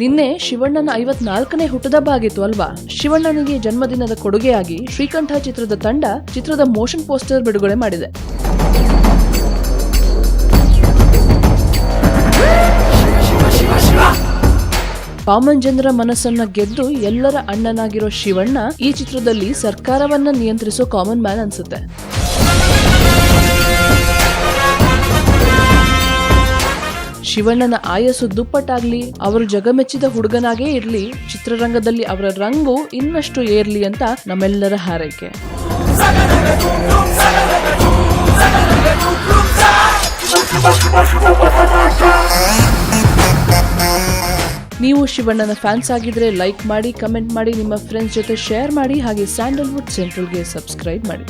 ನಿನ್ನೆ ಶಿವಣ್ಣನ 54ನೇ ಹುಟ್ಟುಹಬ್ಬ ಆಗಿತ್ತು ಅಲ್ವಾ? ಶಿವಣ್ಣನಿಗೆ ಜನ್ಮದಿನದ ಕೊಡುಗೆಯಾಗಿ ಶ್ರೀಕಂಠ ಚಿತ್ರದ ತಂಡ ಚಿತ್ರದ ಮೋಷನ್ ಪೋಸ್ಟರ್ ಬಿಡುಗಡೆ ಮಾಡಿದೆ. ಕಾಮನ್ ಜನರ ಮನಸ್ಸನ್ನ ಗೆದ್ದು ಎಲ್ಲರ ಅಣ್ಣನಾಗಿರೋ ಶಿವಣ್ಣ ಈ ಚಿತ್ರದಲ್ಲಿ ಸರ್ಕಾರವನ್ನ ನಿಯಂತ್ರಿಸೋ ಕಾಮನ್ ಮ್ಯಾನ್ ಅನ್ಸುತ್ತೆ. ಶಿವಣ್ಣನ ಆಯಸ್ಸು ದುಪ್ಪಟ್ಟಾಗ್ಲಿ, ಅವರು ಜಗಮೆಚ್ಚಿದ ಹುಡುಗನಾಗೇ ಇರ್ಲಿ, ಚಿತ್ರರಂಗದಲ್ಲಿ ಅವರ ರಂಗು ಇನ್ನಷ್ಟು ಏರ್ಲಿ ಅಂತ ನಮ್ಮೆಲ್ಲರ ಹಾರೈಕೆ. ನೀವು ಶಿವಣ್ಣನ ಫ್ಯಾನ್ಸ್ ಆಗಿದ್ರೆ ಲೈಕ್ ಮಾಡಿ, ಕಮೆಂಟ್ ಮಾಡಿ, ನಿಮ್ಮ ಫ್ರೆಂಡ್ಸ್ ಜೊತೆ ಶೇರ್ ಮಾಡಿ, ಹಾಗೆ ಸ್ಯಾಂಡಲ್ವುಡ್ ಸೆಂಟ್ರಲ್ಗೆ ಸಬ್ಸ್ಕ್ರೈಬ್ ಮಾಡಿ.